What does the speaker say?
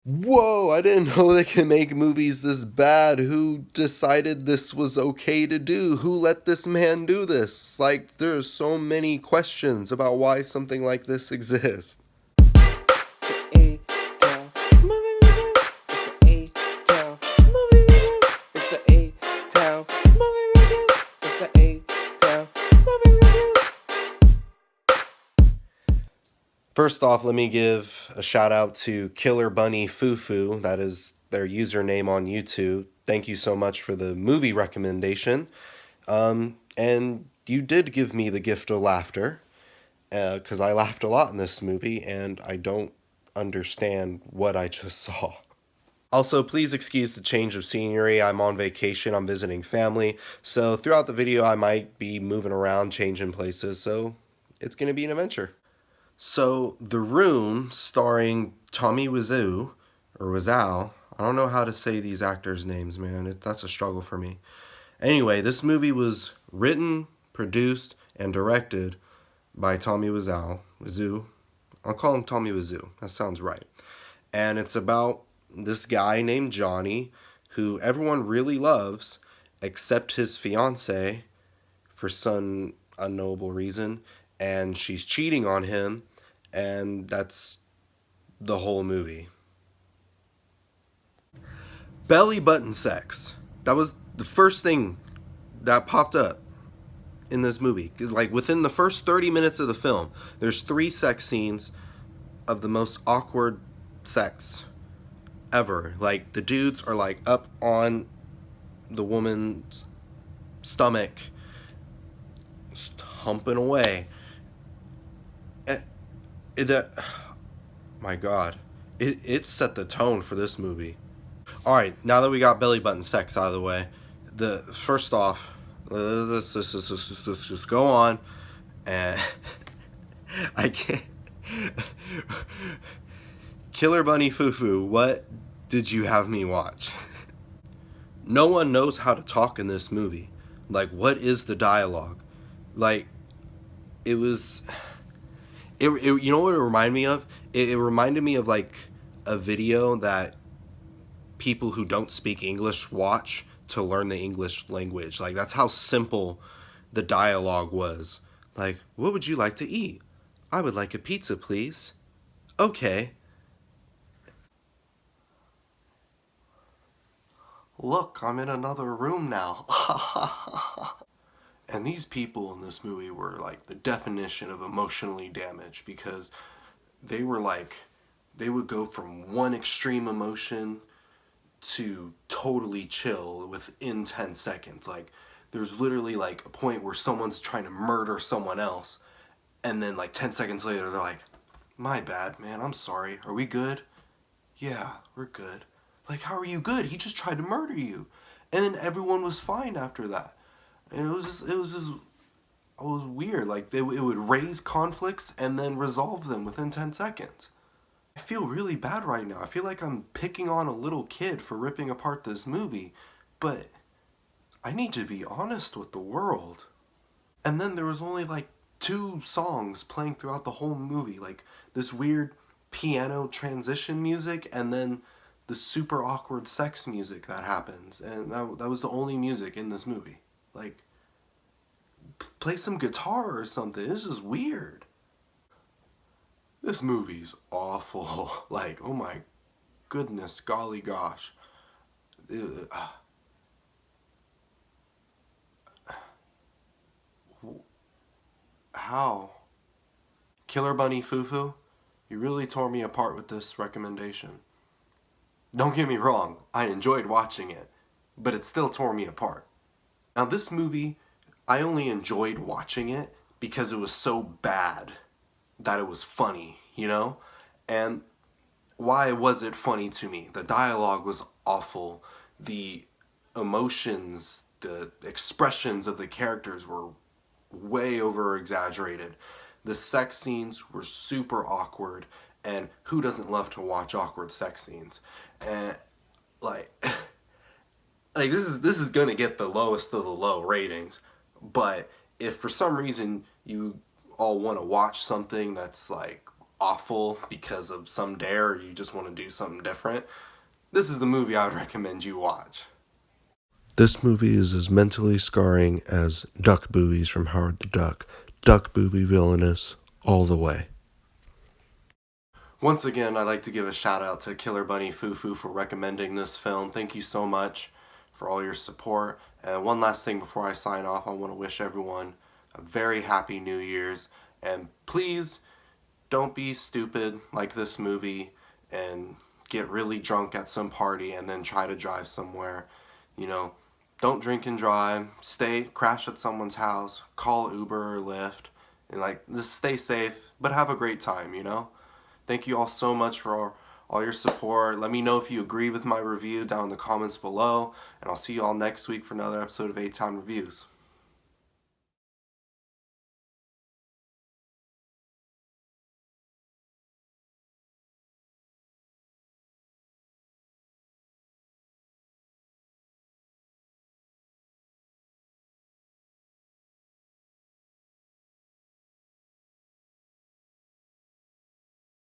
Whoa, I didn't know they can make movies this bad. Who decided this was okay to do? Who let this man do this? Like, there's so many questions about why something like this exists. A-Town Movie Review. It's the A-Town Movie Review. It's the A-Town Movie Review. It's the A-Town Movie Review. First off, let me give a shout out to Killer Bunny Fufu. That is their username on YouTube. Thank you so much for the movie recommendation. And you did give me the gift of laughter, because I laughed a lot in this movie, and I don't understand what I just saw. Also, please excuse the change of scenery. I'm on vacation, I'm visiting family, so throughout the video I might be moving around, changing places, so it's going to be an adventure. So, The Room, starring Tommy Wiseau, or Wiseau, I don't know how to say these actors' names, man. That's a struggle for me. Anyway, this movie was written, produced, and directed by Tommy Wiseau. I'll call him Tommy Wiseau. That sounds right. And it's about this guy named Johnny, who everyone really loves, except his fiance, for some unknowable reason, and she's cheating on him, and that's the whole movie. Belly button sex. That was the first thing that popped up in this movie. Like, within the first 30 minutes of the film, there's 3 sex scenes of the most awkward sex ever. Like, the dudes are like up on the woman's stomach, humping away. My God, it set the tone for this movie. All right, now that we got belly button sex out of the way, the first off, let's just go on, and I can't. Killer Bunny Fufu, what did you have me watch? No one knows how to talk in this movie. Like, what is the dialogue? Like, it was. You know what it reminded me of? It reminded me of like a video that people who don't speak English watch to learn the English language. Like, that's how simple the dialogue was. Like, what would you like to eat? I would like a pizza, please. Okay. Look, I'm in another room now. And these people in this movie were like the definition of emotionally damaged, because they were like, they would go from one extreme emotion to totally chill within 10 seconds. Like, there's literally like a point where someone's trying to murder someone else, and then like 10 seconds later they're like, my bad, man, I'm sorry, are we good? Yeah, we're good. Like, how are you good? He just tried to murder you. And then everyone was fine after that. And it was weird. Like, it would raise conflicts and then resolve them within 10 seconds. I feel really bad right now. I feel like I'm picking on a little kid for ripping apart this movie, but I need to be honest with the world. And then there was only like 2 songs playing throughout the whole movie, like this weird piano transition music, and then the super awkward sex music that happens, and that was the only music in this movie. Like, play some guitar or something. It's just weird. This movie's awful. Like, oh my goodness, golly gosh. How? Killer Bunny Fufu, you really tore me apart with this recommendation. Don't get me wrong, I enjoyed watching it, but it still tore me apart. Now, this movie, I only enjoyed watching it because it was so bad that it was funny, you know? And why was it funny to me? The dialogue was awful. The emotions, the expressions of the characters were way over exaggerated. The sex scenes were super awkward, and who doesn't love to watch awkward sex scenes? And like like this is gonna get the lowest of the low ratings. But if for some reason you all want to watch something that's like awful because of some dare or you just want to do something different, this is the movie I would recommend you watch. This movie is as mentally scarring as Duck Boobies from Howard the Duck. Duck Booby villainous all the way. Once again, I'd like to give a shout out to Killer Bunny Fufu for recommending this film. Thank you so much for all your support. And one last thing before I sign off, I want to wish everyone a very happy New Year's. And please don't be stupid like this movie and get really drunk at some party and then try to drive somewhere. You know, don't drink and drive. Crash at someone's house. Call Uber or Lyft. And like, just stay safe, but have a great time, you know? Thank you all so much for all your support. Let me know if you agree with my review down in the comments below. And I'll see you all next week for another episode of A-Town Reviews.